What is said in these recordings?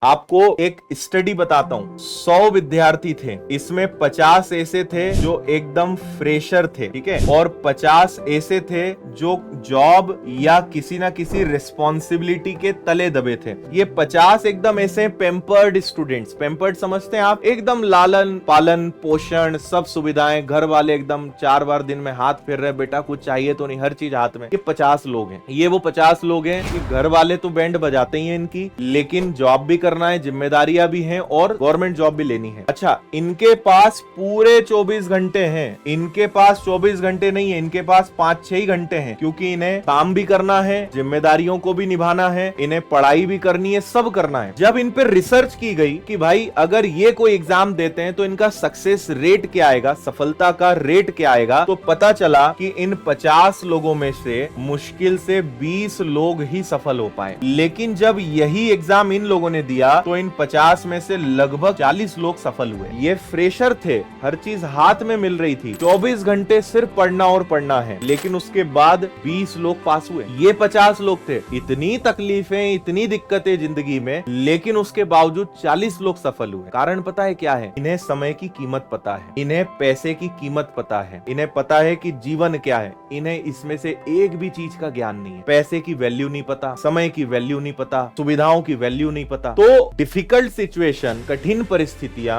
आपको एक स्टडी बताता हूँ। 100 विद्यार्थी थे, इसमें 50 ऐसे थे जो एकदम फ्रेशर थे, ठीक है, और 50 ऐसे थे जो जॉब या किसी ना किसी रिस्पॉन्सिबिलिटी के तले दबे थे। ये 50 एकदम ऐसे पेम्पर्ड स्टूडेंट्स, पेम्पर्ड समझते हैं आप, एकदम लालन पालन पोषण सब सुविधाएं, घर वाले एकदम 4 बार दिन में हाथ फेर रहे, बेटा कुछ चाहिए तो नहीं, हर चीज हाथ में। ये 50 लोग हैं, ये वो 50 लोग हैं कि घर वाले तो बैंड बजाते ही हैं इनकी, लेकिन जॉब भी करना है, जिम्मेदारियां भी हैं और गवर्नमेंट जॉब भी लेनी है। अच्छा, इनके पास पूरे 24 घंटे हैं, इनके पास 24 घंटे नहीं है, इनके पास 5-6 ही घंटे हैं, क्योंकि इन्हें काम भी करना है, जिम्मेदारियों को भी निभाना है, इन्हें पढ़ाई भी करनी है, सब करना है। जब इन पर रिसर्च की गई कि भाई अगर ये कोई एग्जाम देते हैं तो इनका सक्सेस रेट क्या आएगा, सफलता का रेट क्या आएगा, तो पता चला कि इन 50 लोगों में से मुश्किल से 20 लोग ही सफल हो पाए। लेकिन जब यही एग्जाम इन लोगों ने दिया तो इन 50 में से लगभग 40 लोग सफल हुए। ये फ्रेशर थे, हर चीज हाथ में मिल रही थी, 24 घंटे सिर्फ पढ़ना और पढ़ना है, लेकिन उसके बाद 20 लोग पास हुए। ये 50 लोग थे, इतनी तकलीफें, इतनी दिक्कतें जिंदगी में, लेकिन उसके बावजूद 40 लोग सफल हुए। कारण पता है क्या है? इन्हें समय की कीमत पता है, इन्हें पैसे की कीमत पता है, इन्हें पता है कि जीवन क्या है। इन्हें इसमें से एक भी चीज का ज्ञान नहीं है। पैसे की वैल्यू नहीं पता, समय की वैल्यू नहीं पता, सुविधाओं की वैल्यू नहीं पता। तो डिफिकल्ट सिचुएशन, कठिन परिस्थितियां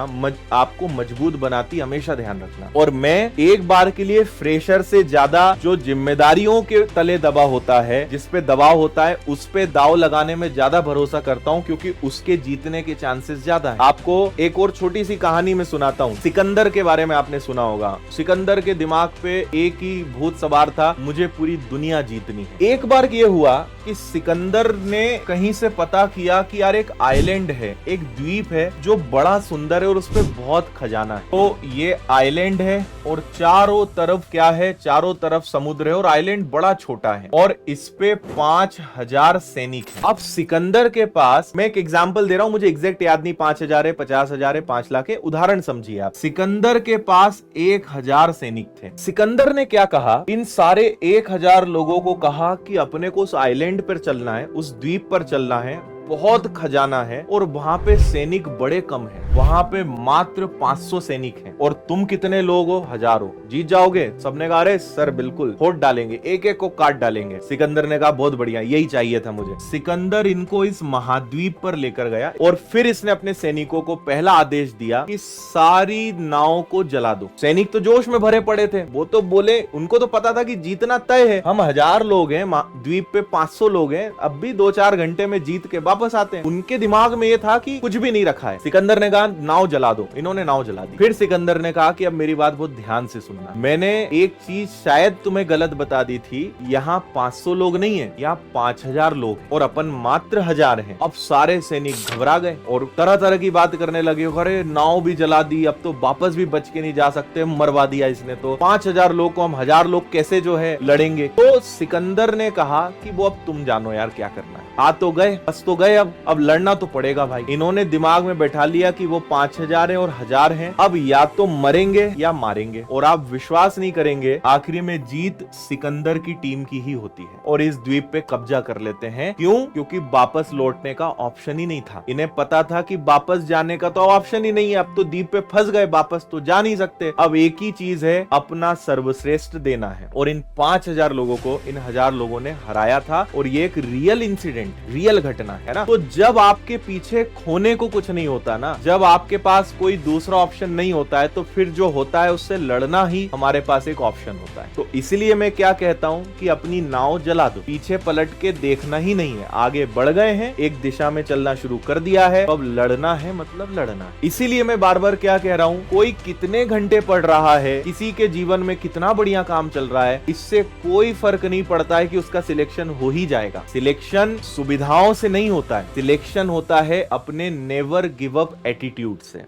आपको मजबूत बनाती, हमेशा ध्यान रखना। और मैं एक बार के लिए फ्रेशर से ज्यादा जो जिम्मेदारियों के तले दबा होता है, जिस पे दबाव होता है, उस पे दाव लगाने में ज्यादा भरोसा करता हूं, क्योंकि उसके जीतने के चांसेस ज्यादा है। आपको एक और छोटी सी कहानी में सुनाता हूं। सिकंदर के बारे में आपने सुना होगा। सिकंदर के दिमाग पे एक ही भूत सवार था, मुझे पूरी दुनिया जीतनी है। एक बार ये हुआ कि सिकंदर ने कहीं से पता किया कि यार एक आइलैंड है, एक द्वीप है जो बड़ा सुंदर है और उस पे बहुत खजाना है। तो ये आइलैंड है और चारों तरफ क्या है, चारों तरफ समुद्र है और आइलैंड बड़ा छोटा है और इस पे 5000 सैनिक है। अब सिकंदर के पास, मैं एक एग्जांपल दे रहा हूं, मुझे एग्जैक्ट याद नहीं, 5000 है, 50,000 है, 5 लाख है, उदाहरण समझिए आप। सिकंदर के पास 1000 सैनिक थे। सिकंदर ने क्या कहा, इन सारे 1000 लोगों को कहा कि अपने को उस आइलैंड पर चलना है, उस द्वीप पर चलना है, बहुत खजाना है और वहां पे सैनिक बड़े कम हैं, वहां पे मात्र 500 सैनिक हैं और तुम कितने लोग हो? 1000 हो, जीत जाओगे? सबने कहा अरे सर बिल्कुल, वोट डालेंगे, एक एक को काट डालेंगे। सिकंदर ने कहा बहुत बढ़िया, यही चाहिए था मुझे। सिकंदर इनको इस महाद्वीप पर लेकर गया और फिर इसने अपने सैनिकों को पहला आदेश दिया कि सारी नाव को जला दो। सैनिक तो जोश में भरे पड़े थे, वो तो बोले, उनको तो पता था कि जीतना तय है, हम 1000 लोग हैं, द्वीप पे 500 लोग हैं, अब भी 2-4 घंटे में जीत के वापस आते हैं। उनके दिमाग में ये था कि कुछ भी नहीं रखा है। सिकंदर ने कहा नाव जला दो, इन्होंने नाव जला दी। फिर सिकंदर ने कहा कि अब मेरी बात बहुत ध्यान से सुनना, मैंने एक चीज शायद तुम्हें गलत बता दी थी, यहाँ 500 लोग नहीं है, यहाँ 5000 लोग हैं और अपन मात्र 1000 हैं। अब सारे सैनिक घबरा गए और तरह तरह की बात करने लगे, अरे नाव भी जला दी, अब तो वापस भी बच के नहीं जा सकते, मरवा दिया इसने तो, 5000 लोग को हम 1000 लोग कैसे जो है लड़ेंगे। तो सिकंदर ने कहा कि वो अब तुम जानो यार क्या करना है, आ तो गए, बस तो गए, अब लड़ना तो पड़ेगा भाई। इन्होंने दिमाग में बैठा लिया कि वो 5000 है और 1000 हैं, अब या तो मरेंगे या मारेंगे। और आप विश्वास नहीं करेंगे, आखिरी में जीत सिकंदर की टीम की ही होती है और इस द्वीप पे कब्जा कर लेते हैं। क्यों? क्योंकि वापस लौटने का ऑप्शन ही नहीं था। इन्हें पता था कि वापस जाने का तो ऑप्शन ही नहीं है, अब तो द्वीप पे फंस गए, वापस तो जा नहीं सकते। अब एक ही चीज है, अपना सर्वश्रेष्ठ देना है। और इन 5000 लोगों को इन 1000 लोगों ने हराया था और ये एक रियल इंसिडेंट, रियल घटना है ना। तो जब आपके पीछे खोने को कुछ नहीं होता ना, जब आपके पास कोई दूसरा ऑप्शन नहीं होता है, तो फिर जो होता है उससे लड़ना ही हमारे पास एक ऑप्शन होता है। तो इसलिए मैं क्या कहता हूँ कि अपनी नाव जला दो, पीछे पलट के देखना ही नहीं है, आगे बढ़ गए हैं, एक दिशा में चलना शुरू कर दिया है, अब लड़ना है, मतलब लड़ना है। इसीलिए मैं बार बार क्या कह रहा हूँ, कोई कितने घंटे पढ़ रहा है, किसी के जीवन में कितना बढ़िया काम चल रहा है, इससे कोई फर्क नहीं पड़ता है कि उसका सिलेक्शन हो ही जाएगा। सिलेक्शन सुविधाओं से नहीं होता है, सिलेक्शन होता है अपने नेवर गिव अप एटीट्यूड से।